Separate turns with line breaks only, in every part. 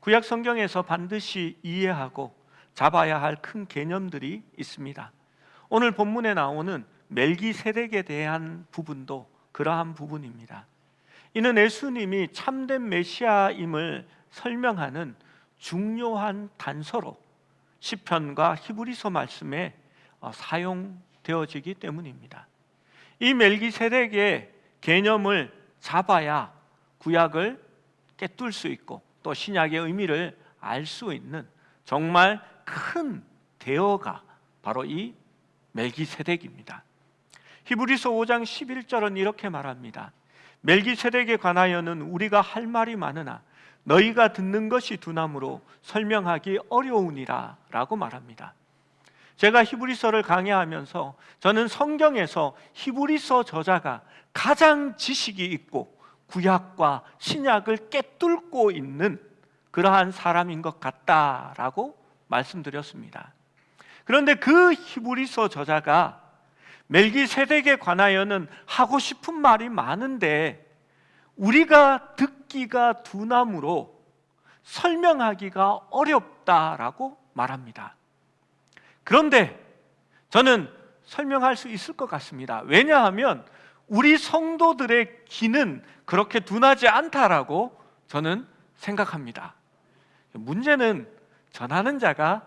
구약 성경에서 반드시 이해하고 잡아야 할 큰 개념들이 있습니다. 오늘 본문에 나오는 멜기세덱에 대한 부분도 그러한 부분입니다. 이는 예수님이 참된 메시아임을 설명하는 중요한 단서로 시편과 히브리서 말씀에 사용되어지기 때문입니다. 이 멜기세덱의 개념을 잡아야 구약을 꿰뚫 수 있고 또 신약의 의미를 알 수 있는 정말 큰 대어가 바로 이 멜기세덱입니다. 히브리서 5장 11절은 이렇게 말합니다. 멜기세덱에 관하여는 우리가 할 말이 많으나 너희가 듣는 것이 두나무로 설명하기 어려우니라 라고 말합니다. 제가 히브리서를 강의하면서 저는 성경에서 히브리서 저자가 가장 지식이 있고 구약과 신약을 꿰뚫고 있는 그러한 사람인 것 같다라고 말씀드렸습니다. 그런데 그 히브리서 저자가 멜기세덱에 관하여는 하고 싶은 말이 많은데 우리가 듣기가 두나무로 설명하기가 어렵다라고 말합니다. 그런데 저는 설명할 수 있을 것 같습니다. 왜냐하면 우리 성도들의 귀는 그렇게 둔하지 않다라고 저는 생각합니다. 문제는 전하는 자가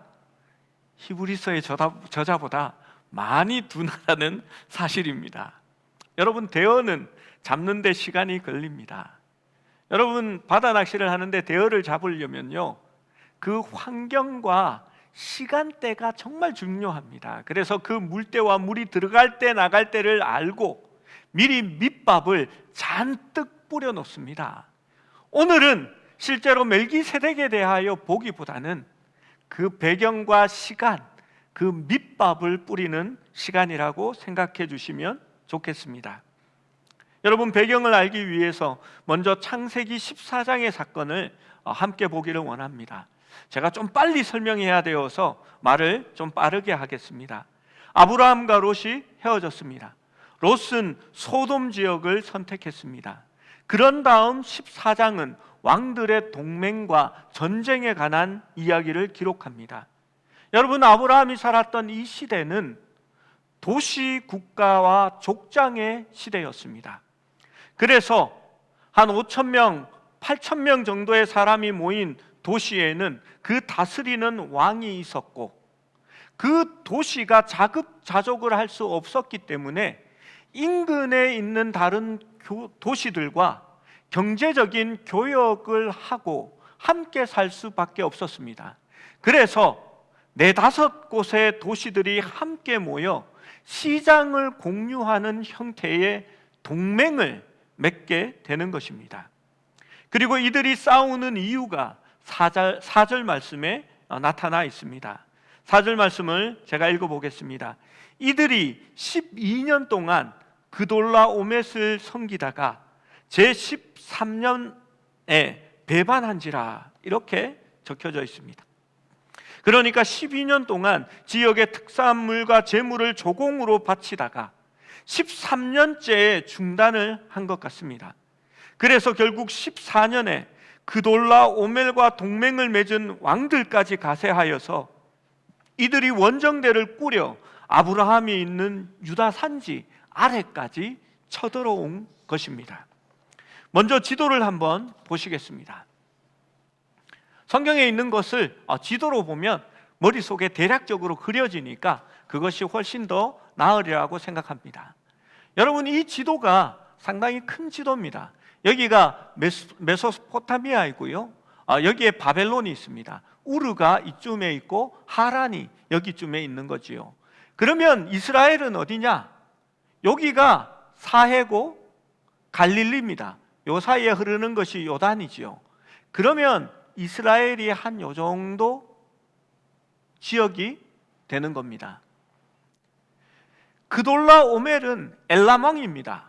히브리서의 저자보다 많이 둔하다는 사실입니다. 여러분, 대어는 잡는 데 시간이 걸립니다. 여러분, 바다 낚시를 하는데 대어를 잡으려면요, 그 환경과 시간대가 정말 중요합니다. 그래서 그 물때와 물이 들어갈 때 나갈 때를 알고 미리 밑밥을 잔뜩 뿌려 놓습니다. 오늘은 실제로 멜기세덱에 대하여 보기보다는 그 배경과 시간, 그 밑밥을 뿌리는 시간이라고 생각해 주시면 좋겠습니다. 여러분, 배경을 알기 위해서 먼저 창세기 14장의 사건을 함께 보기를 원합니다. 제가 좀 빨리 설명해야 되어서 말을 좀 빠르게 하겠습니다. 아브라함과 롯이 헤어졌습니다. 롯은 소돔 지역을 선택했습니다. 그런 다음 14장은 왕들의 동맹과 전쟁에 관한 이야기를 기록합니다. 여러분, 아브라함이 살았던 이 시대는 도시 국가와 족장의 시대였습니다. 그래서 한 5,000명, 8,000명 정도의 사람이 모인 도시에는 그 다스리는 왕이 있었고 그 도시가 자급자족을 할 수 없었기 때문에 인근에 있는 다른 도시들과 경제적인 교역을 하고 함께 살 수밖에 없었습니다. 그래서 4-5곳의 도시들이 함께 모여 시장을 공유하는 형태의 동맹을 맺게 되는 것입니다. 그리고 이들이 싸우는 이유가 4절 말씀에 나타나 있습니다. 4절 말씀을 제가 읽어보겠습니다. 이들이 12년 동안 그돌라오멧을 섬기다가 제13년에 배반한지라 이렇게 적혀져 있습니다. 그러니까 12년 동안 지역의 특산물과 재물을 조공으로 바치다가 13년째에 중단을 한 것 같습니다. 그래서 결국 14년에 그돌라오멜과 동맹을 맺은 왕들까지 가세하여서 이들이 원정대를 꾸려 아브라함이 있는 유다 산지 아래까지 쳐들어온 것입니다. 먼저 지도를 한번 보시겠습니다. 성경에 있는 것을 지도로 보면 머릿속에 대략적으로 그려지니까 그것이 훨씬 더 나으리라고 생각합니다. 여러분, 이 지도가 상당히 큰 지도입니다. 여기가 메소포타미아이고요, 여기에 바벨론이 있습니다. 우르가 이쯤에 있고 하란이 여기쯤에 있는 거지요. 그러면 이스라엘은 어디냐? 여기가 사해고 갈릴리입니다. 요 사이에 흐르는 것이 요단이지요. 그러면 이스라엘이 한 요 정도 지역이 되는 겁니다. 그돌라오멜은 엘람 왕입니다.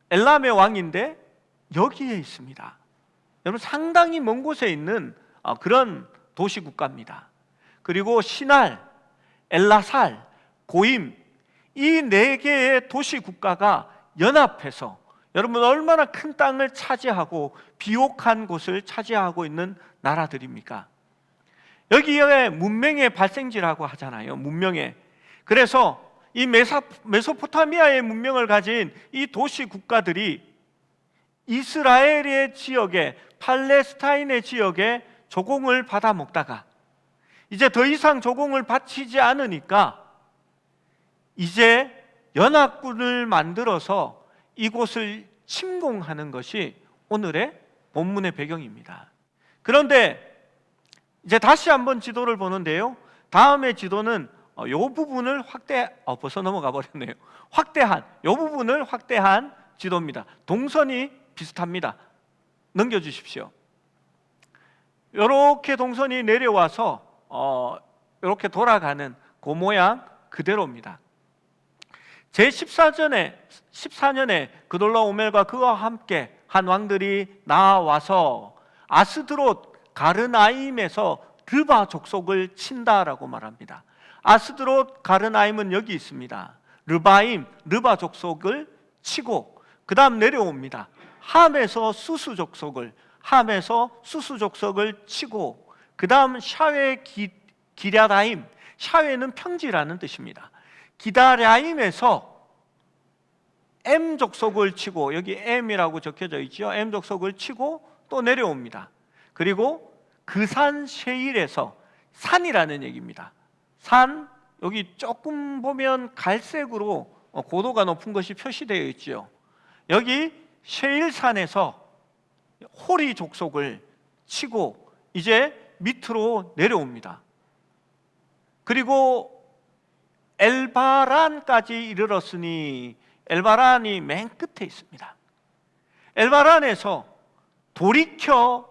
엘람의 왕인데 여기에 있습니다. 여러분, 상당히 먼 곳에 있는 그런 도시 국가입니다. 그리고 시날, 엘라살, 고임, 이 4개의 도시 국가가 연합해서 여러분, 얼마나 큰 땅을 차지하고 비옥한 곳을 차지하고 있는 나라들입니까? 여기에 문명의 발생지라고 하잖아요. 문명의. 그래서 이 메소포타미아의 문명을 가진 이 도시 국가들이 이스라엘의 지역에, 팔레스타인의 지역에 조공을 받아 먹다가 이제 더 이상 조공을 바치지 않으니까 이제 연합군을 만들어서 이곳을 침공하는 것이 오늘의 본문의 배경입니다. 그런데 이제 다시 한번 지도를 보는데요, 다음의 지도는 이 부분을 벌써 넘어가 버렸네요. 이 부분을 확대한 지도입니다. 동선이 비슷합니다. 넘겨주십시오. 이렇게 동선이 내려와서 이렇게 돌아가는 그 모양 그대로입니다. 제14년에 그돌라오멜과 그와 함께 한 왕들이 나와서 아스드롯 가르나임에서 르바 족속을 친다라고 말합니다. 아스드롯 가르나임은 여기 있습니다. 르바 족속을 치고 그 다음 내려옵니다. 함에서 수수 족속을 치고 그 다음 샤웨 기랴다임, 샤웨는 평지라는 뜻입니다. 기다랴임에서 M 족속을 치고, 여기 M이라고 적혀져 있죠. M 족속을 치고 또 내려옵니다. 그리고 그 산 셰일에서, 산이라는 얘기입니다. 산, 여기 조금 보면 갈색으로 고도가 높은 것이 표시되어 있죠. 여기 셰일산에서 호리 족속을 치고 이제 밑으로 내려옵니다. 그리고 엘바란까지 이르렀으니, 엘바란이 맨 끝에 있습니다. 엘바란에서 돌이켜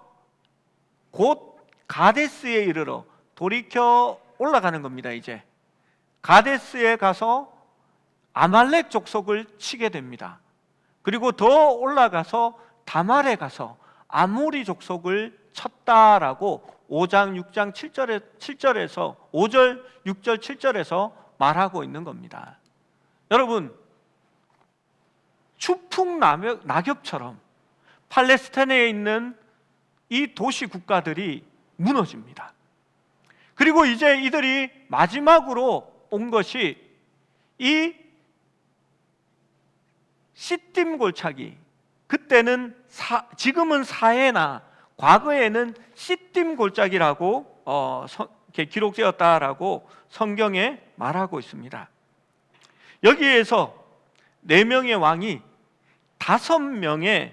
곧 가데스에 이르러 돌이켜 올라가는 겁니다. 이제 가데스에 가서 아말렉 족속을 치게 됩니다. 그리고 더 올라가서 다말에 가서 아모리 족속을 쳤다라고 5장 6장 7절에서 5절 6절 7절에서 말하고 있는 겁니다. 여러분, 추풍 낙엽처럼 팔레스타인에 있는 이 도시 국가들이 무너집니다. 그리고 이제 이들이 마지막으로 온 것이 이 시딤 골짜기, 그때는 지금은 사해나 과거에는 시딤 골짜기라고 이렇게 기록되었다라고 성경에 말하고 있습니다. 여기에서 4명의 왕이 5명의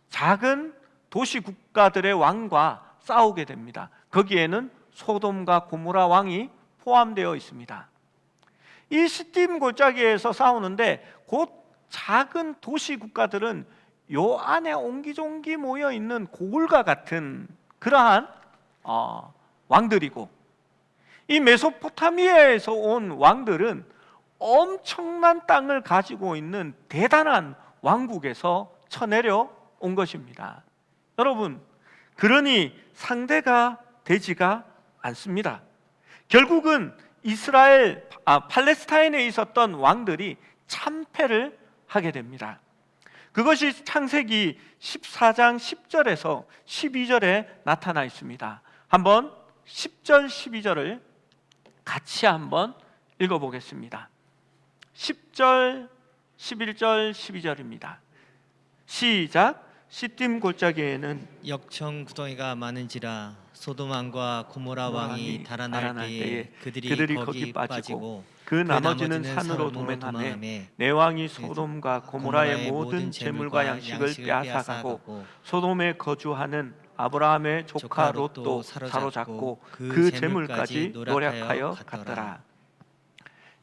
작은 도시 국가들의 왕과 싸우게 됩니다. 거기에는 소돔과 고모라 왕이 포함되어 있습니다. 이 시딤 골짜기에서 싸우는데 곧 작은 도시 국가들은 요 안에 옹기종기 모여 있는 고울과 같은 그러한 왕들이고, 이 메소포타미아에서 온 왕들은 엄청난 땅을 가지고 있는 대단한 왕국에서 쳐내려 온 것입니다. 여러분, 그러니 상대가 되지가 않습니다. 결국은 팔레스타인에 있었던 왕들이 참패를 하게 됩니다. 그것이 창세기 14장 10절에서 12절에 나타나 있습니다. 한번 10절 12절을 같이 한번 읽어보겠습니다. 10절 11절 12절입니다. 시작. 시딤 골짜기에는
역청 구덩이가 많은지라 소돔 왕과 고모라 왕이 달아날 때에 그들이 거기 빠지고
그 나머지는 산으로 도망하매 내 왕이 소돔과 고모라의 모든 재물과 양식을 빼앗아가고 소돔에 거주하는 아브라함의 조카 롯도 사로잡고 그 재물까지 노략하여 갔더라.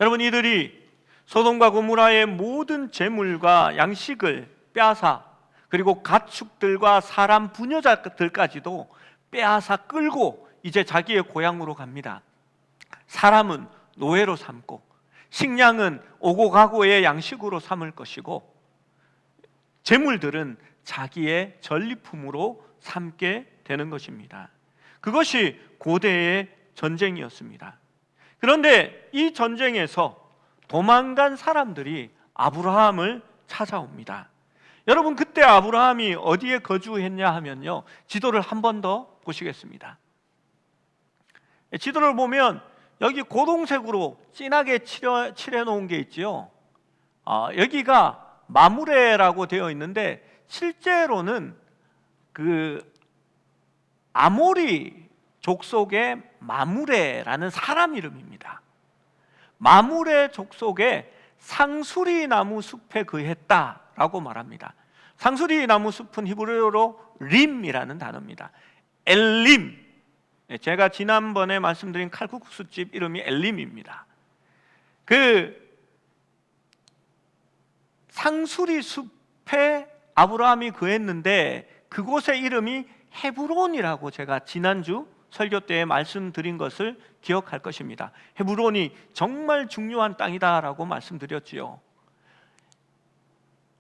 여러분, 이들이 소돔과 고모라의 모든 재물과 양식을 빼앗아, 그리고 가축들과 사람 부녀자들까지도 빼앗아 끌고 이제 자기의 고향으로 갑니다. 사람은 노예로 삼고 식량은 오고 가고의 양식으로 삼을 것이고 재물들은 자기의 전리품으로 삼게 되는 것입니다. 그것이 고대의 전쟁이었습니다. 그런데 이 전쟁에서 도망간 사람들이 아브라함을 찾아옵니다. 여러분, 그때 아브라함이 어디에 거주했냐 하면요, 지도를 한 번 더 보시겠습니다. 지도를 보면 여기 고동색으로 진하게 칠해 놓은 게 있지요. 여기가 마므레라고 되어 있는데 실제로는 그 아모리 족속의 마므레라는 사람 이름입니다. 마므레 족속의 상수리 나무 숲에 거했다라고 말합니다. 상수리 나무 숲은 히브리어로 림이라는 단어입니다. 엘림. 제가 지난번에 말씀드린 칼국수집 이름이 엘림입니다. 그 상수리 숲에 아브라함이 거했는데 그곳의 이름이 헤브론이라고 제가 지난주 설교 때 말씀드린 것을 기억할 것입니다. 헤브론이 정말 중요한 땅이다라고 말씀드렸지요.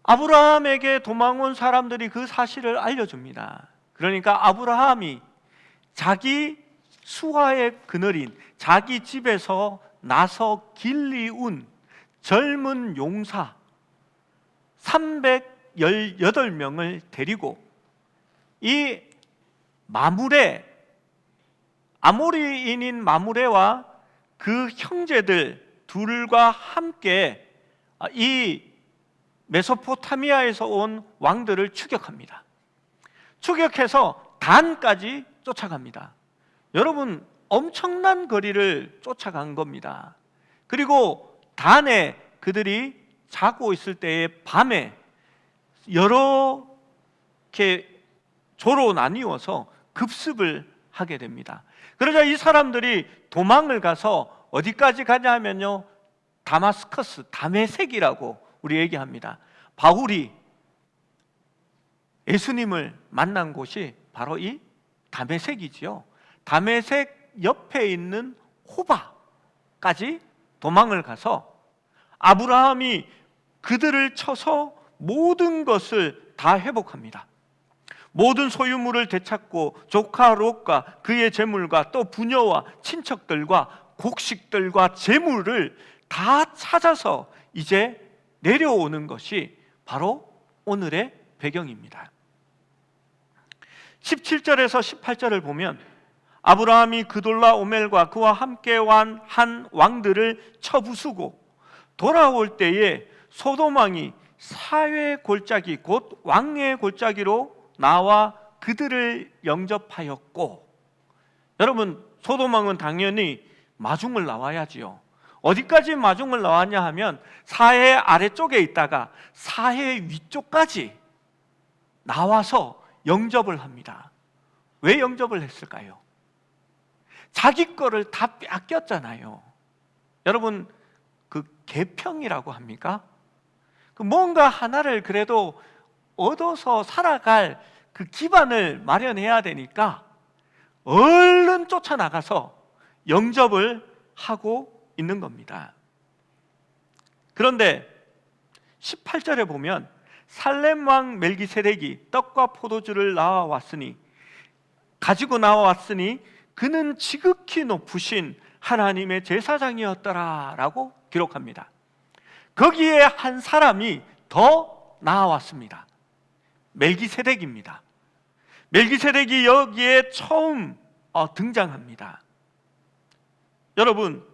아브라함에게 도망온 사람들이 그 사실을 알려줍니다. 그러니까 아브라함이 자기 수하의 그늘인 자기 집에서 나서 길리운 젊은 용사 318명을 데리고 이 마므레, 아모리인인 마므레와 그 형제들 둘과 함께 이 메소포타미아에서 온 왕들을 추격합니다. 추격해서 단까지 쫓아갑니다. 여러분, 엄청난 거리를 쫓아간 겁니다. 그리고 단에 그들이 자고 있을 때에 밤에 여러 개 조로 나뉘어서 급습을 하게 됩니다. 그러자 이 사람들이 도망을 가서 어디까지 가냐면요, 다마스커스, 다메섹이라고 우리 얘기합니다. 바울이 예수님을 만난 곳이 바로 이 다메섹이지요. 다메섹 옆에 있는 호바까지 도망을 가서 아브라함이 그들을 쳐서 모든 것을 다 회복합니다. 모든 소유물을 되찾고 조카 롯과 그의 재물과 또 부녀와 친척들과 곡식들과 재물을 다 찾아서 이제 내려오는 것이 바로 오늘의 배경입니다. 17절에서 18절을 보면 아브라함이 그돌라 오멜과 그와 함께 한 왕들을 쳐부수고 돌아올 때에 소돔 왕이 사회 골짜기 곧 왕의 골짜기로 나와 그들을 영접하였고, 여러분, 소돔 왕은 당연히 마중을 나와야지요. 어디까지 마중을 나왔냐 하면 사해 아래쪽에 있다가 사해 위쪽까지 나와서 영접을 합니다. 왜 영접을 했을까요? 자기 거를 다 뺏겼잖아요. 여러분, 그 계평이라고 합니까? 그 뭔가 하나를 그래도 얻어서 살아갈 그 기반을 마련해야 되니까 얼른 쫓아나가서 영접을 하고 있는 겁니다. 그런데 18절에 보면 살렘 왕 멜기세덱이 떡과 포도주를 가지고 나와왔으니 그는 지극히 높으신 하나님의 제사장이었더라 라고 기록합니다. 거기에 한 사람이 더 나와왔습니다. 멜기세덱입니다. 멜기세덱이 여기에 처음 등장합니다. 여러분,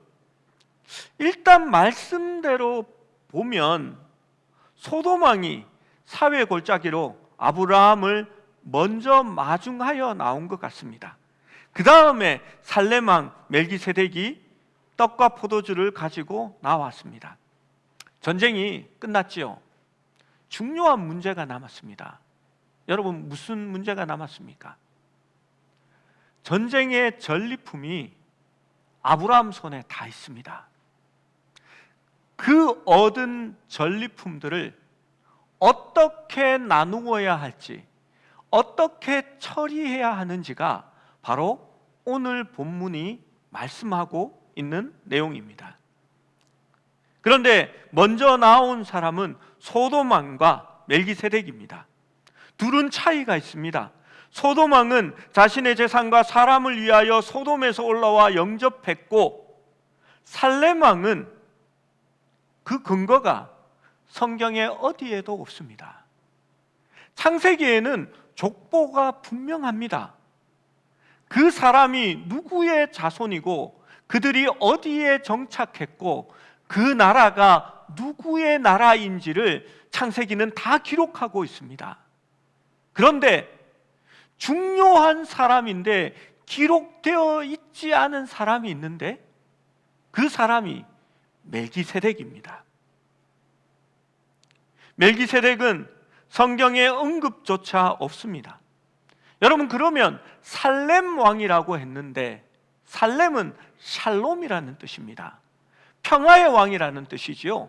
일단 말씀대로 보면 소돔 왕이 사회 골짜기로 아브라함을 먼저 마중하여 나온 것 같습니다. 그 다음에 살렘 왕 멜기세덱이 떡과 포도주를 가지고 나왔습니다. 전쟁이 끝났지요. 중요한 문제가 남았습니다. 여러분, 무슨 문제가 남았습니까? 전쟁의 전리품이 아브라함 손에 다 있습니다. 그 얻은 전리품들을 어떻게 나누어야 할지, 어떻게 처리해야 하는지가 바로 오늘 본문이 말씀하고 있는 내용입니다. 그런데 먼저 나온 사람은 소돔 왕과 멜기세덱입니다. 둘은 차이가 있습니다. 소돔 왕은 자신의 재산과 사람을 위하여 소돔에서 올라와 영접했고, 살렘 왕은 그 근거가 성경에 어디에도 없습니다. 창세기에는 족보가 분명합니다. 그 사람이 누구의 자손이고 그들이 어디에 정착했고 그 나라가 누구의 나라인지를 창세기는 다 기록하고 있습니다. 그런데 중요한 사람인데 기록되어 있지 않은 사람이 있는데 그 사람이 멜기세덱입니다. 멜기세덱은 성경에 언급조차 없습니다. 여러분, 그러면 살렘 왕이라고 했는데 살렘은 샬롬이라는 뜻입니다. 평화의 왕이라는 뜻이지요.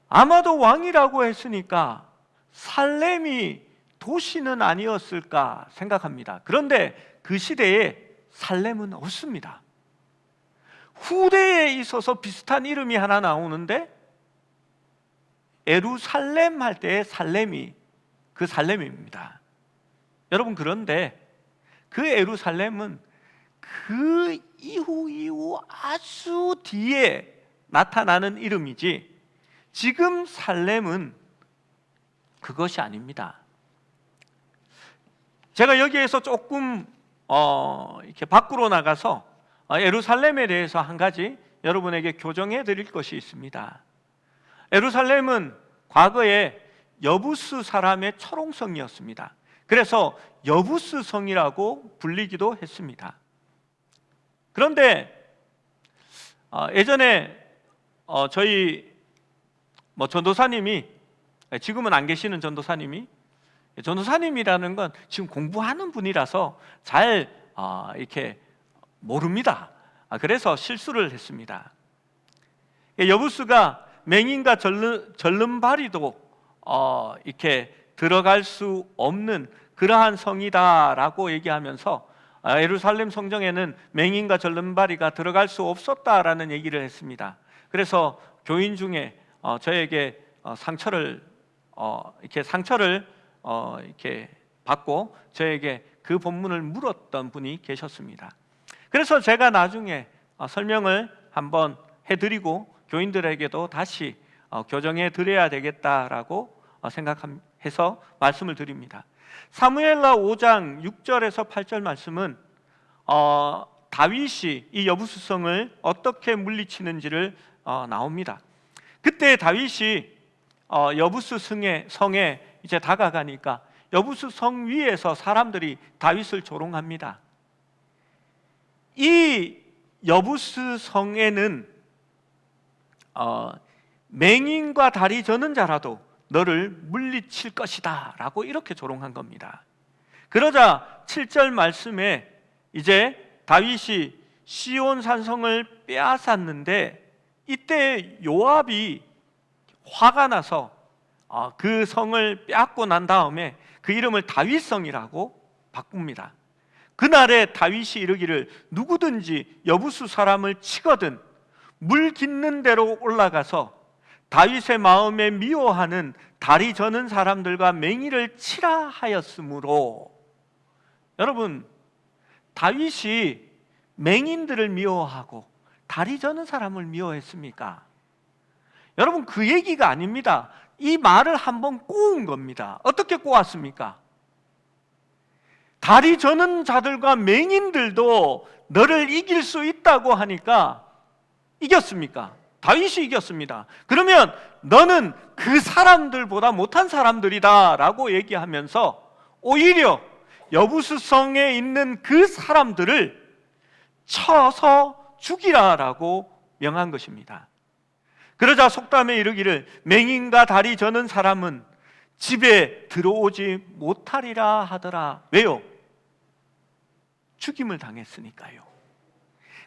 아마도 왕이라고 했으니까 살렘이 도시는 아니었을까 생각합니다. 그런데 그 시대에 살렘은 없습니다. 후대에 있어서 비슷한 이름이 하나 나오는데 예루살렘 할 때의 살렘이 그 살렘입니다. 여러분, 그런데 그 예루살렘은 그 이후 아주 뒤에 나타나는 이름이지 지금 살렘은 그것이 아닙니다. 제가 여기에서 조금 이렇게 밖으로 나가서 예루살렘에 대해서 한 가지 여러분에게 교정해 드릴 것이 있습니다. 예루살렘은 과거에 여부스 사람의 철옹성이었습니다. 그래서 여부스 성이라고 불리기도 했습니다. 그런데 예전에 저희 전도사님이, 지금은 안 계시는 전도사님이라는 건 지금 공부하는 분이라서 잘 이렇게 모릅니다. 그래서 실수를 했습니다. 여부스가 맹인과 절름발이도 이렇게 들어갈 수 없는 그러한 성이다라고 얘기하면서 예루살렘 성정에는 맹인과 절름발이가 들어갈 수 없었다라는 얘기를 했습니다. 그래서 교인 중에 저에게 상처를 이렇게 받고 저에게 그 본문을 물었던 분이 계셨습니다. 그래서 제가 나중에 설명을 한번 해드리고 교인들에게도 다시 교정해 드려야 되겠다라고 생각해서 말씀을 드립니다. 사무엘라 5장 6절에서 8절 말씀은 다윗이 이 여부수성을 어떻게 물리치는지를 나옵니다. 그때 다윗이 여부수 성에 이제 다가가니까 여부수 성 위에서 사람들이 다윗을 조롱합니다. 이 여부수 성에는 맹인과 다리 저는 자라도 너를 물리칠 것이다 라고 이렇게 조롱한 겁니다. 그러자 7절 말씀에 이제 다윗이 시온 산성을 빼앗았는데 이때 요압이 화가 나서 그 성을 빼앗고 난 다음에 그 이름을 다윗성이라고 바꿉니다. 그날에 다윗이 이르기를 누구든지 여부수 사람을 치거든 물 깃는 데로 올라가서 다윗의 마음에 미워하는 다리 저는 사람들과 맹인을 치라 하였으므로, 여러분, 다윗이 맹인들을 미워하고 다리 저는 사람을 미워했습니까? 여러분, 그 얘기가 아닙니다. 이 말을 한번 꼬은 겁니다. 어떻게 꼬았습니까? 다리 저는 자들과 맹인들도 너를 이길 수 있다고 하니까 이겼습니까? 다윗이 이겼습니다. 그러면 너는 그 사람들보다 못한 사람들이다 라고 얘기하면서 오히려 여부수성에 있는 그 사람들을 쳐서 죽이라 라고 명한 것입니다. 그러자 속담에 이르기를 맹인과 다리 저는 사람은 집에 들어오지 못하리라 하더라. 왜요? 죽임을 당했으니까요.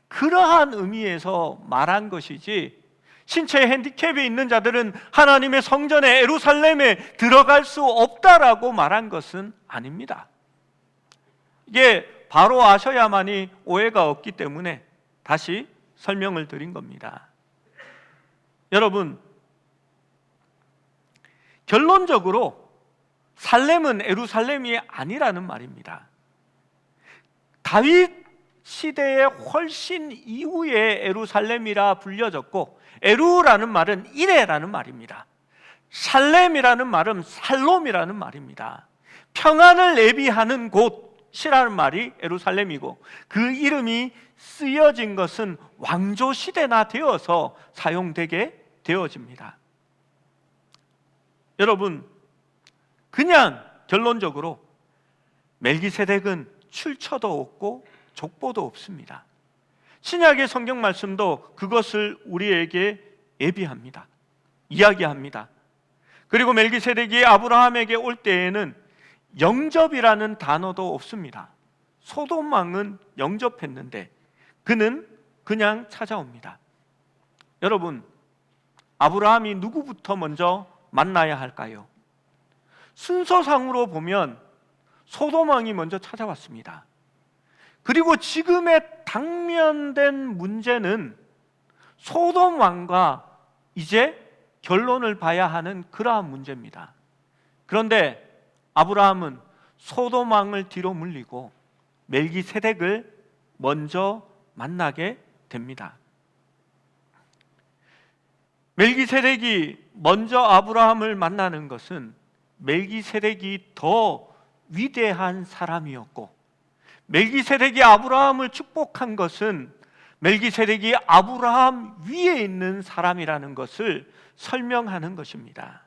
그러한 의미에서 말한 것이지 신체 핸디캡이 있는 자들은 하나님의 성전에 예루살렘에 들어갈 수 없다라고 말한 것은 아닙니다. 이게 바로 아셔야만이 오해가 없기 때문에 다시 설명을 드린 겁니다. 여러분, 결론적으로 살렘은 예루살렘이 아니라는 말입니다. 다윗 시대의 훨씬 이후에 예루살렘이라 불려졌고, 에루라는 말은 이래라는 말입니다. 샬렘이라는 말은 살롬이라는 말입니다. 평안을 예비하는 곳이라는 말이 예루살렘이고, 그 이름이 쓰여진 것은 왕조 시대나 되어서 사용되게 되어집니다. 여러분, 그냥 결론적으로 멜기세덱은 출처도 없고 족보도 없습니다. 신약의 성경 말씀도 그것을 우리에게 예비합니다. 이야기합니다. 그리고 멜기세덱이 아브라함에게 올 때에는 영접이라는 단어도 없습니다. 소돔 왕은 영접했는데 그는 그냥 찾아옵니다. 여러분, 아브라함이 누구부터 먼저 만나야 할까요? 순서상으로 보면 소돔 왕이 먼저 찾아왔습니다. 그리고 지금의 당면된 문제는 소돔 왕과 이제 결론을 봐야 하는 그러한 문제입니다. 그런데 아브라함은 소돔 왕을 뒤로 물리고 멜기세덱을 먼저 만나게 됩니다. 멜기세덱이 먼저 아브라함을 만나는 것은 멜기세덱이 더 위대한 사람이었고, 멜기세덱이 아브라함을 축복한 것은 멜기세덱이 아브라함 위에 있는 사람이라는 것을 설명하는 것입니다.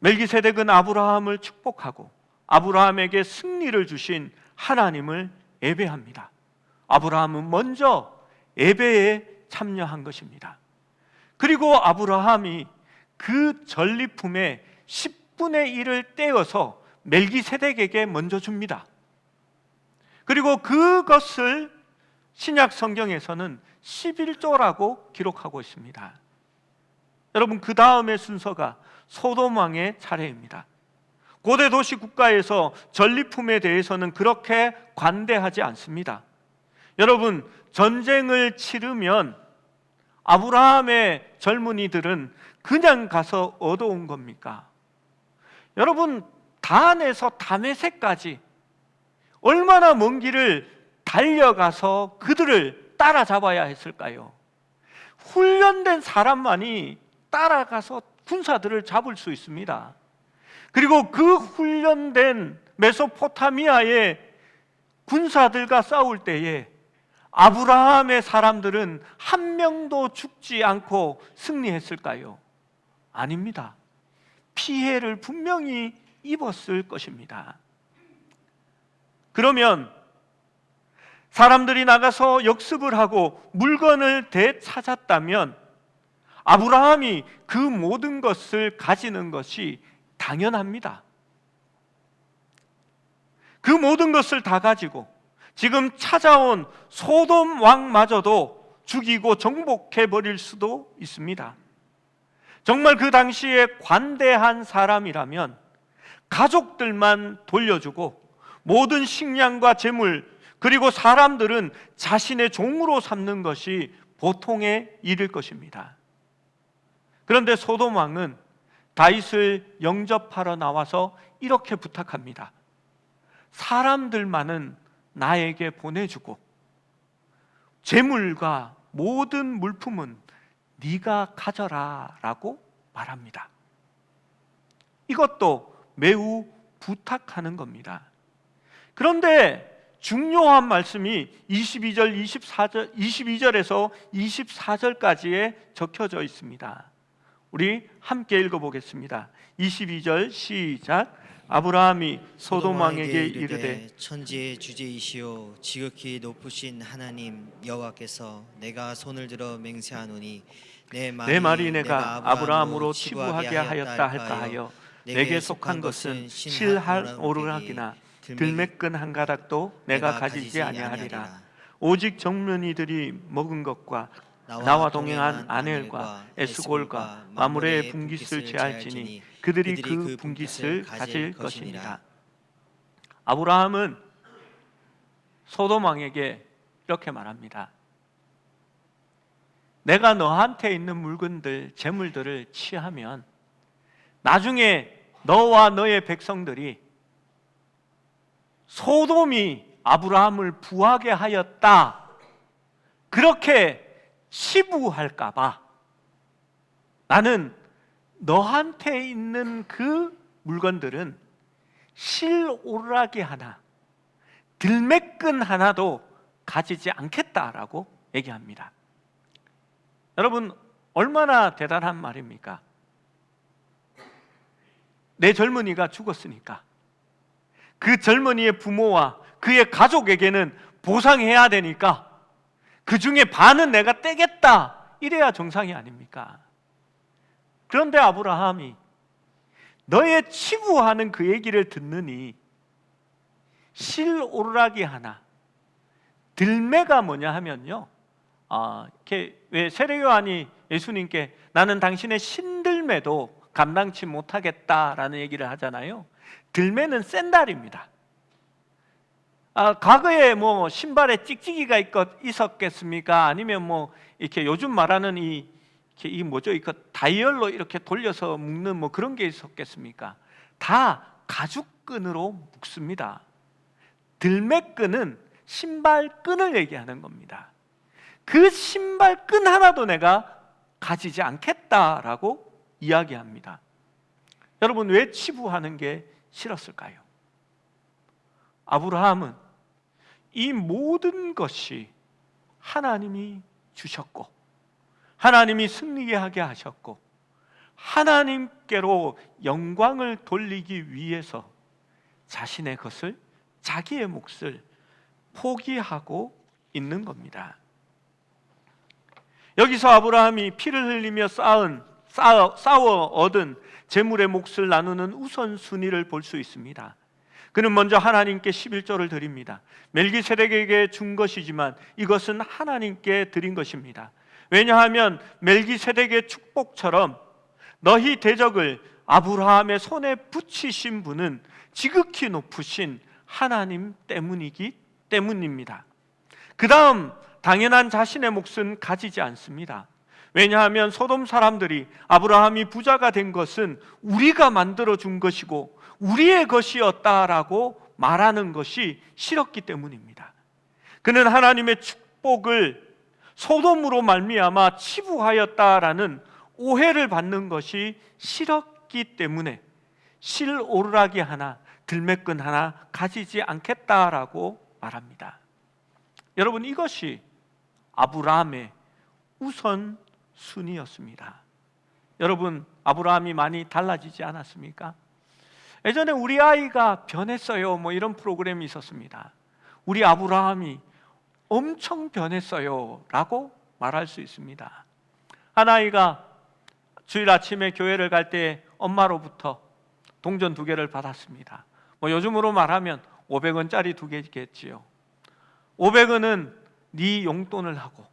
멜기세덱은 아브라함을 축복하고 아브라함에게 승리를 주신 하나님을 예배합니다. 아브라함은 먼저 예배에 참여한 것입니다. 그리고 아브라함이 그 전리품의 10분의 1을 떼어서 멜기세덱에게 먼저 줍니다. 그리고 그것을 신약 성경에서는 11조라고 기록하고 있습니다. 여러분, 그 다음의 순서가 소돔 왕의 차례입니다. 고대 도시 국가에서 전리품에 대해서는 그렇게 관대하지 않습니다. 여러분, 전쟁을 치르면 아브라함의 젊은이들은 그냥 가서 얻어온 겁니까? 여러분, 단에서 다메섹까지 얼마나 먼 길을 달려가서 그들을 따라잡아야 했을까요? 훈련된 사람만이 따라가서 군사들을 잡을 수 있습니다. 그리고 그 훈련된 메소포타미아의 군사들과 싸울 때에 아브라함의 사람들은 한 명도 죽지 않고 승리했을까요? 아닙니다. 피해를 분명히 입었을 것입니다. 그러면 사람들이 나가서 역습을 하고 물건을 되찾았다면 아브라함이 그 모든 것을 가지는 것이 당연합니다. 그 모든 것을 다 가지고 지금 찾아온 소돔 왕마저도 죽이고 정복해 버릴 수도 있습니다. 정말 그 당시에 관대한 사람이라면 가족들만 돌려주고 모든 식량과 재물, 그리고 사람들은 자신의 종으로 삼는 것이 보통의 일일 것입니다. 그런데 소돔 왕은 다윗을 영접하러 나와서 이렇게 부탁합니다. 사람들만은 나에게 보내주고 재물과 모든 물품은 네가 가져라 라고 말합니다. 이것도 매우 부탁하는 겁니다. 그런데 중요한 말씀이 22절에서 24절까지에 적혀져 있습니다. 우리 함께 읽어보겠습니다. 22절 시작. 아브라함이 소돔 왕에게 이르되
천지의 주제이시오 지극히 높으신 하나님 여호와께서 내가 손을 들어 맹세하노니 내 말이 내가 아브라함으로 치부하게 하였다 할까 하여
내게 속한 것은 실할 오르락이나 들매끈 한 가닥도 내가 가지지 아니하리라. 오직 젊은이들이 먹은 것과 나와 동행한 아넬과 에스골과 마므레의 분깃을 제할지니 그들이 그 분깃을 가질 것이니라. 아브라함은 소돔 왕에게 이렇게 말합니다. 내가 너한테 있는 물건들, 재물들을 취하면 나중에 너와 너의 백성들이 소돔이 아브라함을 부하게 하였다 그렇게 치부할까 봐 나는 너한테 있는 그 물건들은 실오르락이 하나, 들매끈 하나도 가지지 않겠다라고 얘기합니다. 여러분, 얼마나 대단한 말입니까? 내 젊은이가 죽었으니까 그 젊은이의 부모와 그의 가족에게는 보상해야 되니까 그 중에 반은 내가 떼겠다, 이래야 정상이 아닙니까? 그런데 아브라함이 너의 치부하는 그 얘기를 듣느니 실오르락이 하나, 들매가 뭐냐 하면요, 이렇게 왜 세례요한이 예수님께 나는 당신의 신들매도 감당치 못하겠다라는 얘기를 하잖아요. 들매는 샌달입니다. 과거에 뭐 신발에 찍찍이가 있었겠습니까? 아니면 뭐 이렇게 요즘 말하는 이 뭐죠? 이거 다이얼로 이렇게 돌려서 묶는 뭐 그런 게 있었겠습니까? 다 가죽끈으로 묶습니다. 들매끈은 신발끈을 얘기하는 겁니다. 그 신발끈 하나도 내가 가지지 않겠다라고 이야기합니다. 여러분, 왜 치부하는 게 싫었을까요? 아브라함은 이 모든 것이 하나님이 주셨고 하나님이 승리하게 하게 하셨고 하나님께로 영광을 돌리기 위해서 자신의 것을, 자기의 몫을 포기하고 있는 겁니다. 여기서 아브라함이 피를 흘리며 싸워 얻은 재물의 몫을 나누는 우선순위를 볼 수 있습니다. 그는 먼저 하나님께 11조를 드립니다. 멜기세덱에게 준 것이지만 이것은 하나님께 드린 것입니다. 왜냐하면 멜기세덱의 축복처럼 너희 대적을 아브라함의 손에 붙이신 분은 지극히 높으신 하나님 때문입니다. 그 다음 당연한 자신의 몫은 가지지 않습니다. 왜냐하면 소돔 사람들이 아브라함이 부자가 된 것은 우리가 만들어준 것이고 우리의 것이었다라고 말하는 것이 싫었기 때문입니다. 그는 하나님의 축복을 소돔으로 말미암아 치부하였다라는 오해를 받는 것이 싫었기 때문에 실오르락이 하나, 들매끈 하나 가지지 않겠다라고 말합니다. 여러분, 이것이 아브라함의 우선순위였습니다. 여러분, 아브라함이 많이 달라지지 않았습니까? 예전에 우리 아이가 변했어요, 뭐 이런 프로그램이 있었습니다. 우리 아브라함이 엄청 변했어요 라고 말할 수 있습니다. 한 아이가 주일 아침에 교회를 갈 때 엄마로부터 동전 2개를 받았습니다. 뭐 요즘으로 말하면 500원짜리 2개겠지요. 500원은 네 용돈을 하고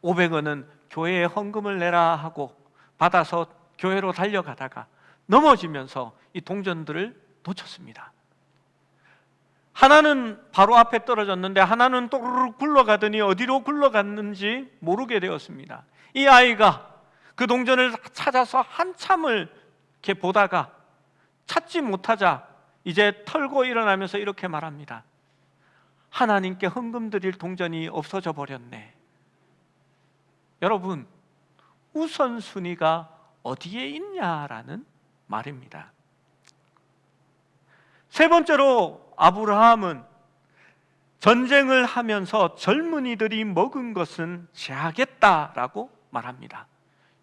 500원은 교회에 헌금을 내라 하고 받아서 교회로 달려가다가 넘어지면서 이 동전들을 놓쳤습니다. 하나는 바로 앞에 떨어졌는데 하나는 또르르 굴러가더니 어디로 굴러갔는지 모르게 되었습니다. 이 아이가 그 동전을 찾아서 한참을 이렇게 보다가 찾지 못하자 이제 털고 일어나면서 이렇게 말합니다. 하나님께 헌금 드릴 동전이 없어져 버렸네. 여러분, 우선순위가 어디에 있냐라는 말입니다. 세 번째로 아브라함은 전쟁을 하면서 젊은이들이 먹은 것은 제하겠다라고 말합니다.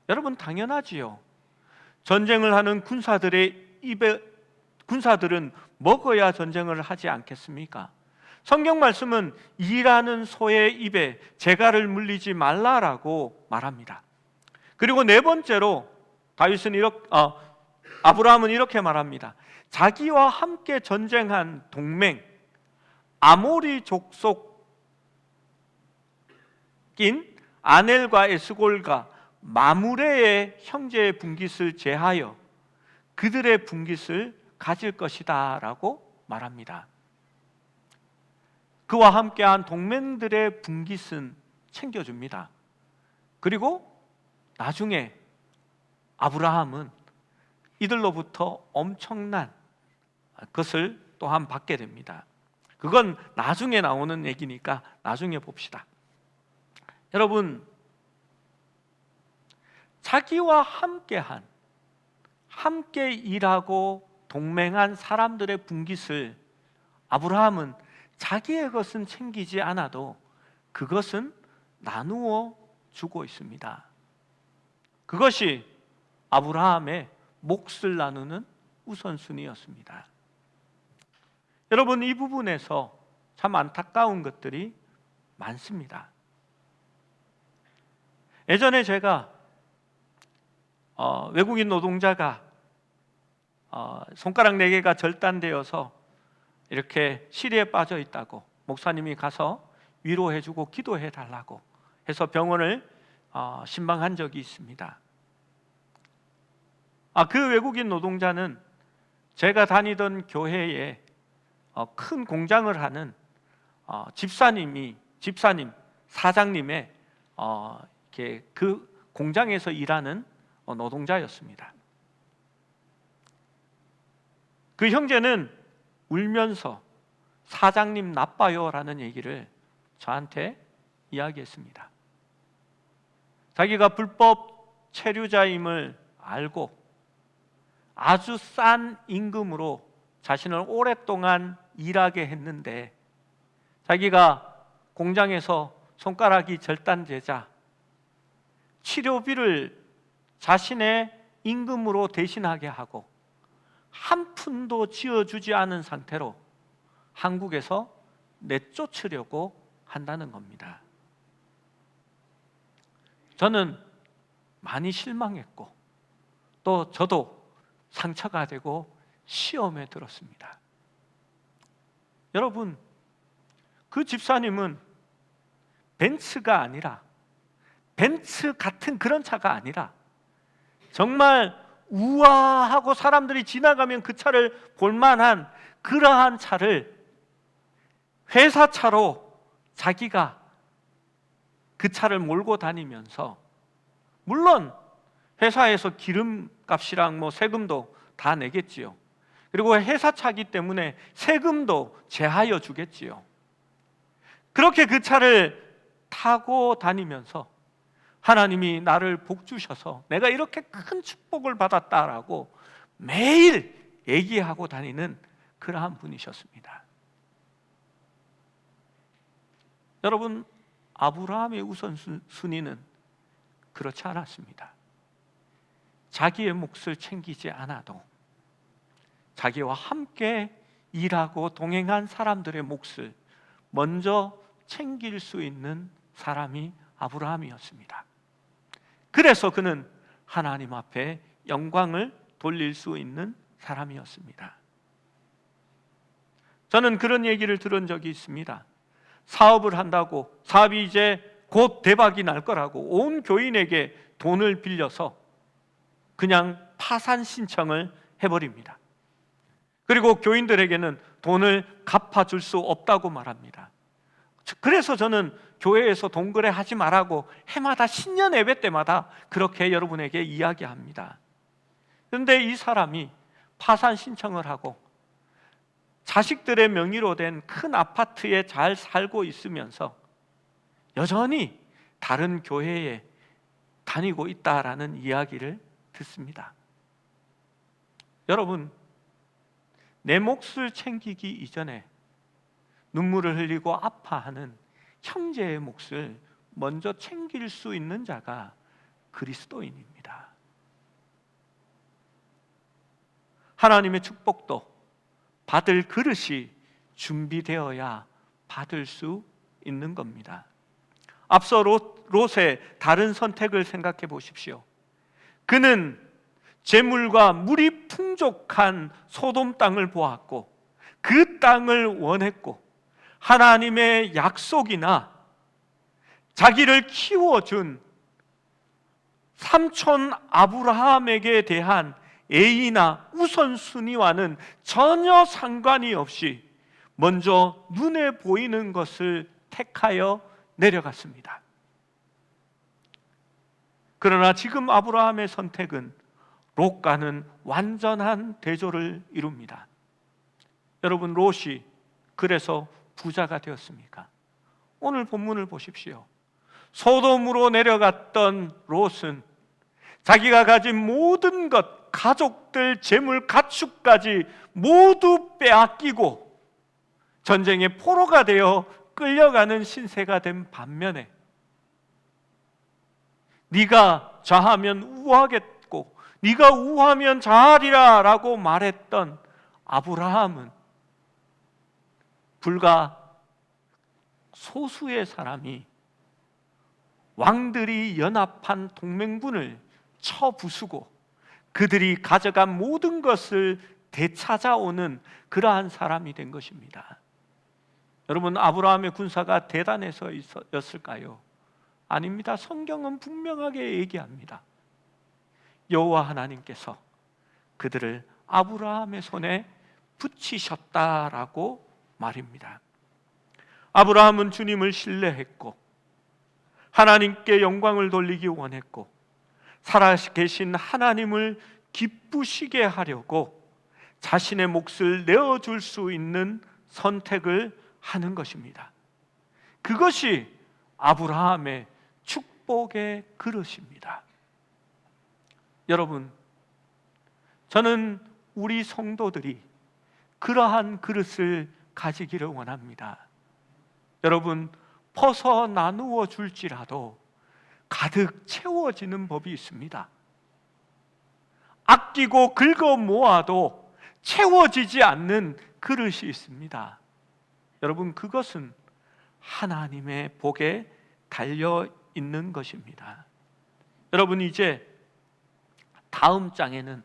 여러분, 당연하지요. 전쟁을 하는 군사들은 먹어야 전쟁을 하지 않겠습니까? 성경 말씀은 일하는 소의 입에 재갈을 물리지 말라라고 말합니다. 그리고 네 번째로 아브라함은 이렇게 말합니다. 자기와 함께 전쟁한 동맹 아모리 족속인 아넬과 에스골과 마므레의 형제의 분깃을 제하여 그들의 분깃을 가질 것이다 라고 말합니다. 그와 함께한 동맹들의 분깃은 챙겨줍니다. 그리고 나중에 아브라함은 이들로부터 엄청난 것을 또한 받게 됩니다. 그건 나중에 나오는 얘기니까 나중에 봅시다. 여러분, 자기와 함께 일하고 동맹한 사람들의 분깃을 아브라함은 자기의 것은 챙기지 않아도 그것은 나누어 주고 있습니다. 그것이 아브라함의 몫을 나누는 우선순위였습니다. 여러분, 이 부분에서 참 안타까운 것들이 많습니다. 예전에 제가 외국인 노동자가 손가락 4개가 절단되어서 이렇게 시리에 빠져 있다고 목사님이 가서 위로해주고 기도해 달라고 해서 병원을 신방한 적이 있습니다. 그 외국인 노동자는 제가 다니던 교회에 큰 공장을 하는 집사님 사장님의 그 공장에서 일하는 노동자였습니다. 그 형제는 울면서 사장님 나빠요라는 얘기를 저한테 이야기했습니다. 자기가 불법 체류자임을 알고 아주 싼 임금으로 자신을 오랫동안 일하게 했는데 자기가 공장에서 손가락이 절단되자 치료비를 자신의 임금으로 대신하게 하고 한 푼도 지어주지 않은 상태로 한국에서 내쫓으려고 한다는 겁니다. 저는 많이 실망했고 또 저도 상처가 되고 시험에 들었습니다. 여러분, 그 집사님은 벤츠가 아니라 벤츠 같은 그런 차가 아니라 정말 우아하고 사람들이 지나가면 그 차를 볼만한 그러한 차를 회사 차로 자기가 그 차를 몰고 다니면서, 물론 회사에서 기름값이랑 세금도 다 내겠지요. 그리고 회사 차기 때문에 세금도 제하여 주겠지요. 그렇게 그 차를 타고 다니면서 하나님이 나를 복 주셔서 내가 이렇게 큰 축복을 받았다라고 매일 얘기하고 다니는 그러한 분이셨습니다. 여러분, 아브라함의 우선순위는 그렇지 않았습니다. 자기의 몫을 챙기지 않아도 자기와 함께 일하고 동행한 사람들의 몫을 먼저 챙길 수 있는 사람이 아브라함이었습니다. 그래서 그는 하나님 앞에 영광을 돌릴 수 있는 사람이었습니다. 저는 그런 얘기를 들은 적이 있습니다. 사업을 한다고 사업이 이제 곧 대박이 날 거라고 온 교인에게 돈을 빌려서 그냥 파산 신청을 해버립니다. 그리고 교인들에게는 돈을 갚아줄 수 없다고 말합니다. 그래서 저는 교회에서 동거래 하지 말라고 해마다 신년 예배 때마다 그렇게 여러분에게 이야기합니다. 그런데 이 사람이 파산 신청을 하고 자식들의 명의로 된 큰 아파트에 잘 살고 있으면서 여전히 다른 교회에 다니고 있다라는 이야기를 듣습니다. 여러분, 내 몫을 챙기기 이전에 눈물을 흘리고 아파하는 형제의 몫을 먼저 챙길 수 있는 자가 그리스도인입니다. 하나님의 축복도 받을 그릇이 준비되어야 받을 수 있는 겁니다. 앞서 롯의 다른 선택을 생각해 보십시오. 그는 재물과 물이 풍족한 소돔 땅을 보았고 그 땅을 원했고 하나님의 약속이나 자기를 키워준 삼촌 아브라함에게 대한 애이나 우선순위와는 전혀 상관이 없이 먼저 눈에 보이는 것을 택하여 내려갔습니다. 그러나 지금 아브라함의 선택은 롯과는 완전한 대조를 이룹니다. 여러분, 롯이 그래서 부자가 되었습니까? 오늘 본문을 보십시오. 소돔으로 내려갔던 롯은 자기가 가진 모든 것, 가족들, 재물, 가축까지 모두 빼앗기고 전쟁의 포로가 되어 끌려가는 신세가 된 반면에 네가 좌하면 우하겠고 네가 우하면 좌하리라 라고 말했던 아브라함은 불과 소수의 사람이 왕들이 연합한 동맹군을 쳐부수고 그들이 가져간 모든 것을 되찾아오는 그러한 사람이 된 것입니다. 여러분, 아브라함의 군사가 대단해서였을까요? 아닙니다. 성경은 분명하게 얘기합니다. 여호와 하나님께서 그들을 아브라함의 손에 붙이셨다라고 말입니다. 아브라함은 주님을 신뢰했고 하나님께 영광을 돌리기 원했고 살아계신 하나님을 기쁘시게 하려고 자신의 몫을 내어줄 수 있는 선택을 하는 것입니다. 그것이 아브라함의 축복의 그릇입니다. 여러분, 저는 우리 성도들이 그러한 그릇을 가지기를 원합니다. 여러분, 퍼서 나누어 줄지라도 가득 채워지는 법이 있습니다. 아끼고 긁어 모아도 채워지지 않는 그릇이 있습니다. 여러분, 그것은 하나님의 복에 달려 있는 것입니다. 여러분, 이제 다음 장에는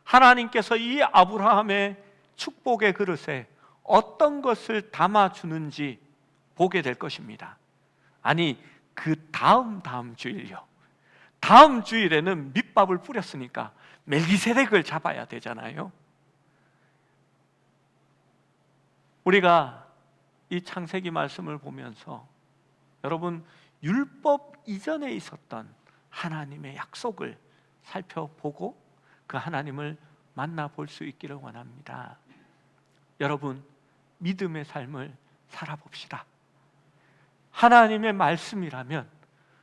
하나님께서 이 아브라함의 축복의 그릇에 어떤 것을 담아주는지 보게 될 것입니다. 아니, 그 다음 주일요. 다음 주일에는 밑밥을 뿌렸으니까 멜기세덱을 잡아야 되잖아요. 우리가 이 창세기 말씀을 보면서 여러분, 율법 이전에 있었던 하나님의 약속을 살펴보고 그 하나님을 만나볼 수 있기를 원합니다. 여러분, 믿음의 삶을 살아봅시다. 하나님의 말씀이라면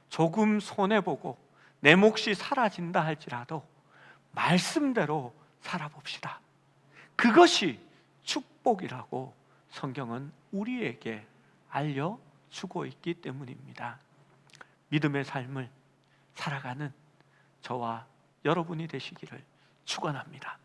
조금 손해보고 내 몫이 사라진다 할지라도 말씀대로 살아봅시다. 그것이 축복이라고 성경은 우리에게 알려주고 있기 때문입니다. 믿음의 삶을 살아가는 저와 여러분이 되시기를 축원합니다.